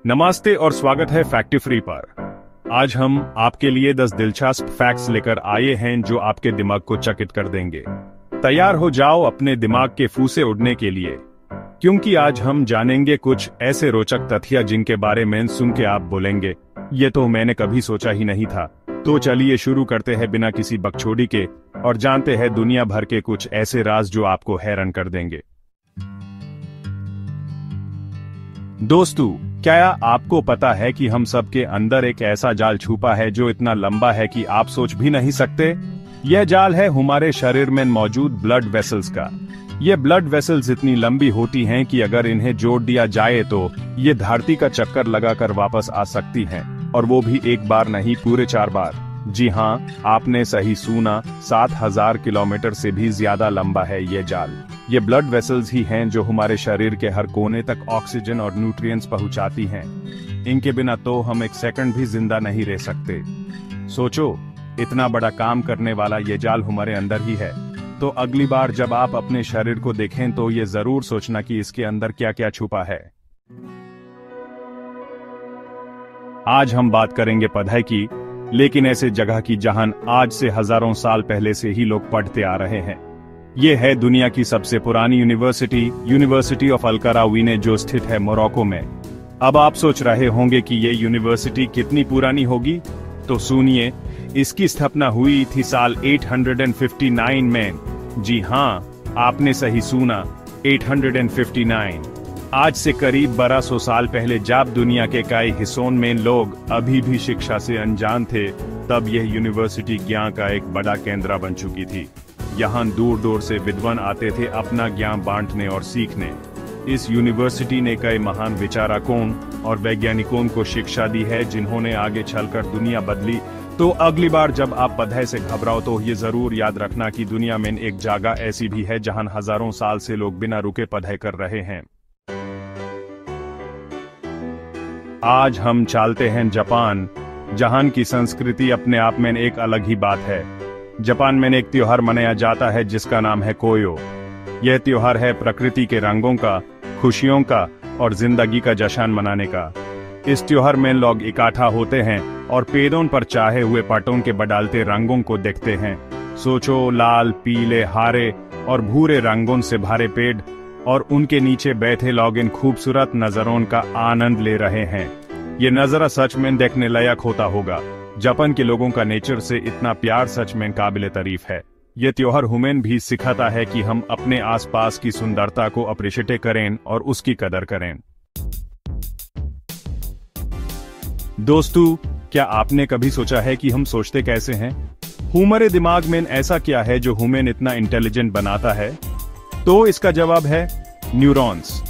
नमस्ते और स्वागत है फैक्टिफ्री पर। आज हम आपके लिए 10 दिलचस्प फैक्ट्स लेकर आए हैं जो आपके दिमाग को चकित कर देंगे। तैयार हो जाओ अपने दिमाग के फूसे उड़ने के लिए, क्योंकि आज हम जानेंगे कुछ ऐसे रोचक तथ्य जिनके बारे में सुन के आप बोलेंगे, ये तो मैंने कभी सोचा ही नहीं था। तो चलिए शुरू करते हैं बिना किसी बकचोदी के और जानते हैं दुनिया भर के कुछ ऐसे राज जो आपको हैरान कर देंगे। दोस्तों, क्या आपको पता है कि हम सबके अंदर एक ऐसा जाल छुपा है जो इतना लंबा है कि आप सोच भी नहीं सकते? यह जाल है हमारे शरीर में मौजूद ब्लड वेसल्स का। ये ब्लड वेसल्स इतनी लंबी होती हैं कि अगर इन्हें जोड़ दिया जाए तो ये धरती का चक्कर लगाकर वापस आ सकती हैं, और वो भी एक बार नहीं, पूरे 4 बार। जी हाँ, आपने सही सुना, 7000 किलोमीटर से भी ज्यादा लंबा है ये जाल। ये ब्लड वेसल्स ही हैं जो हमारे शरीर के हर कोने तक ऑक्सीजन और न्यूट्रिएंट्स पहुंचाती हैं। इनके बिना तो हम एक सेकंड भी जिंदा नहीं रह सकते। सोचो, इतना बड़ा काम करने वाला ये जाल हमारे अंदर ही है। तो अगली बार जब आप अपने शरीर को देखें तो ये जरूर सोचना कि इसके अंदर क्या क्या छुपा है। आज हम बात करेंगे पढ़ाई की, लेकिन ऐसे जगह की जहां आज से हजारों साल पहले से ही लोग पढ़ते आ रहे हैं। ये है दुनिया की सबसे पुरानी यूनिवर्सिटी ऑफ अल-क़रावीन, जो स्थित है मोरक्को में। अब आप सोच रहे होंगे कि ये यूनिवर्सिटी कितनी पुरानी होगी, तो सुनिए, इसकी स्थापना हुई थी साल 859 में। जी हाँ, आपने सही सुना, 859। आज से करीब 1200 साल पहले जब दुनिया के कई हिस्सों में लोग अभी भी शिक्षा से अनजान थे, तब यह यूनिवर्सिटी ज्ञान का एक बड़ा केंद्र बन चुकी थी। यहाँ दूर दूर से विद्वान आते थे अपना ज्ञान बांटने और सीखने। इस यूनिवर्सिटी ने कई महान विचारकों और वैज्ञानिकों को शिक्षा दी है, जिन्होंने आगे चलकर दुनिया बदली। तो अगली बार जब आप पढ़ाई से घबराओ तो ये जरूर याद रखना कि दुनिया में एक जगह ऐसी भी है जहां हजारों साल से लोग बिना रुके पढ़ाई कर रहे हैं। आज हम चलते हैं जापान, जहां की संस्कृति अपने आप में एक अलग ही बात है। जापान में एक त्योहार मनाया जाता है जिसका नाम है कोयो। यह त्योहार है प्रकृति के रंगों का, खुशियों का और जिंदगी का जश्न मनाने का। इस त्योहार में लोग इकट्ठा होते हैं और पेड़ों पर चाहे हुए पटों के बदलते रंगों को देखते हैं। सोचो, लाल, पीले, हरे और भूरे रंगों से भरे पेड़ और उनके नीचे बैठे लोग इन खूबसूरत नजारों का आनंद ले रहे हैं। ये नजारा सच में देखने लायक होता होगा। जापान के लोगों का नेचर से इतना प्यार सच में काबिले तारीफ है। ये त्योहार हमें भी सिखाता है कि हम अपने आसपास की सुंदरता को अप्रिशिएट करें और उसकी कदर करें। दोस्तों, क्या आपने कभी सोचा है कि हम सोचते कैसे हैं? हमारे दिमाग में ऐसा क्या है जो हमें इतना इंटेलिजेंट बनाता है? तो इसका जवाब है न्यूरॉन्स।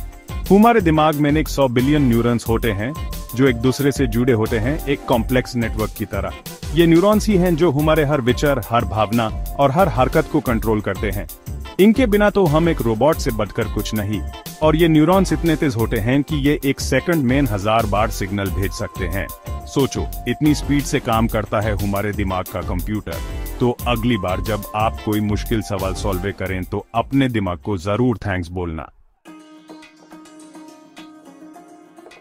हमारे दिमाग में 100 बिलियन न्यूरॉन्स होते हैं जो एक दूसरे से जुड़े होते हैं, एक कॉम्प्लेक्स नेटवर्क की तरह। ये न्यूरॉन्स ही हैं जो हमारे हर विचार, हर भावना और हर हरकत को कंट्रोल करते हैं। इनके बिना तो हम एक रोबोट से बढ़कर कुछ नहीं। और ये न्यूरॉन्स इतने तेज होते हैं कि ये एक सेकंड में 1000 बार सिग्नल भेज सकते हैं। सोचो, इतनी स्पीड से काम करता है हमारे दिमाग का कंप्यूटर। तो अगली बार जब आप कोई मुश्किल सवाल सॉल्व करें तो अपने दिमाग को जरूर थैंक्स बोलना।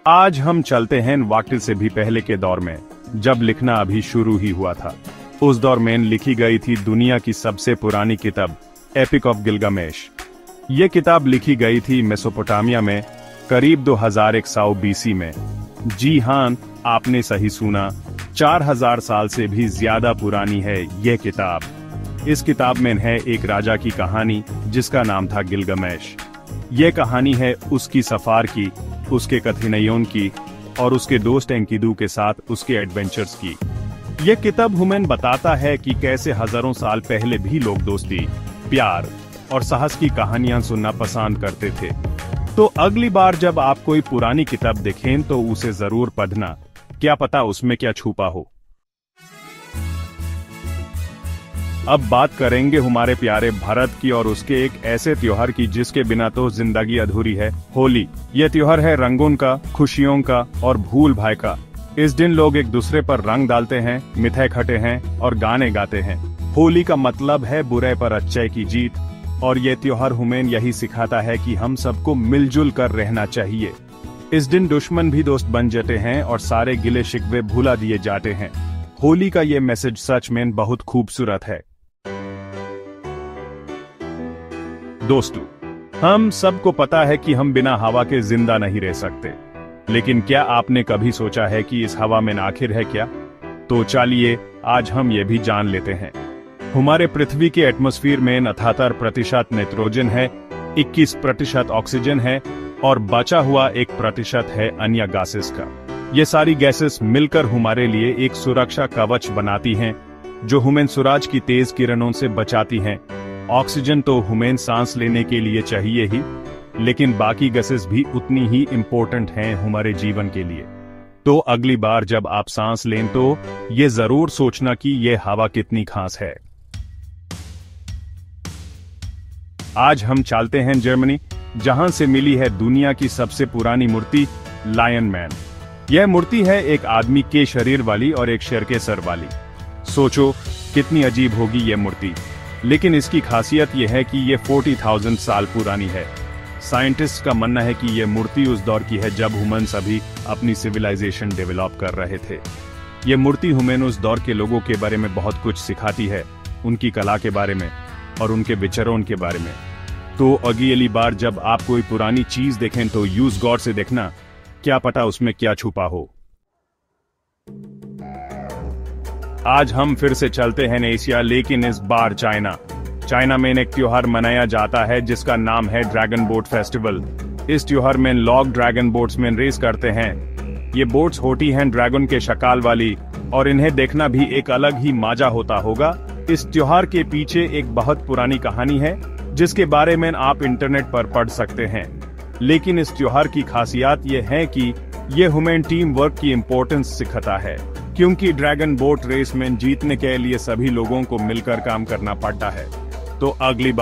आज हम चलते हैं वक्त से भी पहले के दौर में, जब लिखना अभी शुरू ही हुआ था। उस दौर में लिखी गई थी दुनिया की सबसे पुरानी किताब, एपिक ऑफ गिलगामेश। ये किताब लिखी गई थी मेसोपोटामिया में करीब 2100 बीसी में। जी हाँ, आपने सही सुना, 4000 साल से भी ज्यादा पुरानी है यह किताब। इस किताब में है एक राजा की कहानी जिसका नाम था गिलगामेश। यह कहानी है उसकी सफर की, उसके कठिनाइयों की और उसके दोस्त एनकिडू के साथ उसके एडवेंचर्स की। यह किताब हमें बताता है कि कैसे हजारों साल पहले भी लोग दोस्ती, प्यार और साहस की कहानियां सुनना पसंद करते थे। तो अगली बार जब आप कोई पुरानी किताब देखें तो उसे जरूर पढ़ना, क्या पता उसमें क्या छुपा हो। अब बात करेंगे हमारे प्यारे भारत की और उसके एक ऐसे त्योहार की जिसके बिना तो जिंदगी अधूरी है, होली। यह त्योहार है रंगों का, खुशियों का और भूल भाई का। इस दिन लोग एक दूसरे पर रंग डालते हैं, मिठाई खाते हैं और गाने गाते हैं। होली का मतलब है बुराई पर अच्छाई की जीत, और ये त्योहार हमें यही सिखाता है कि हम सबको मिलजुल कर रहना चाहिए। इस दिन दुश्मन भी दोस्त बन जाते हैं और सारे गिले शिकवे भुला दिए जाते हैं। होली का ये मैसेज सच में बहुत खूबसूरत है। दोस्तों, हम सबको पता है कि हम बिना हवा के जिंदा नहीं रह सकते, लेकिन क्या आपने कभी सोचा है कि इस हवा में आखिर है क्या? तो चलिए आज हम ये भी जान लेते हैं। हमारे पृथ्वी के एटमॉस्फेयर में 78% नाइट्रोजन है, 21% ऑक्सीजन है और बचा हुआ 1% है अन्य गैसेस का। ये सारी गैसेस मिलकर हमारे लिए एक सुरक्षा कवच बनाती हैं, जो हमें सूरज की तेज किरणों से बचाती हैं। ऑक्सीजन तो हमें सांस लेने के लिए चाहिए ही, लेकिन बाकी गैसेस भी उतनी ही इम्पोर्टेंट हैं हमारे जीवन के लिए। तो अगली बार जब आप सांस लें तो ये जरूर सोचना कि ये हवा कितनी खास है। आज हम चलते हैं जर्मनी, जहां से मिली है दुनिया की सबसे पुरानी मूर्ति लायन मैन। यह मूर्ति है एक आदमी के शरीर वाली और एक शेर के सर वाली। सोचो कितनी अजीब होगी यह मूर्ति, लेकिन इसकी खासियत यह है कि यह 40,000 साल पुरानी है। साइंटिस्ट का मानना है कि यह मूर्ति उस दौर की है जब ह्यूमंस अभी अपनी सिविलाइजेशन डेवलप कर रहे थे। यह मूर्ति हमें उस दौर के लोगों के बारे में बहुत कुछ सिखाती है, उनकी कला के बारे में और उनके विचारों के बारे में। तो अगली बार जब आप कोई पुरानी चीज देखें तो यूज गौर से देखना, क्या पता उसमें क्या छुपा हो। आज हम फिर से चलते हैं एशिया, लेकिन इस बार चाइना में एक त्योहार मनाया जाता है जिसका नाम है ड्रैगन बोट फेस्टिवल। इस त्योहार में लोग ड्रैगन बोट्स में रेस करते हैं। ये बोट्स होती हैं ड्रैगन के शक्ल वाली और इन्हें देखना भी एक अलग ही मजा होता होगा। इस त्योहार के पीछे एक बहुत पुरानी कहानी है जिसके बारे में आप इंटरनेट पर पढ़ सकते हैं, लेकिन इस त्योहार की खासियत ये है कि ये हमें टीम वर्क की इम्पोर्टेंस सिखाता है, क्योंकि ड्रैगन बोट रेस में जीतने के लिए सभी लोगों को मिलकर काम करना पड़ता है। तो अगली बार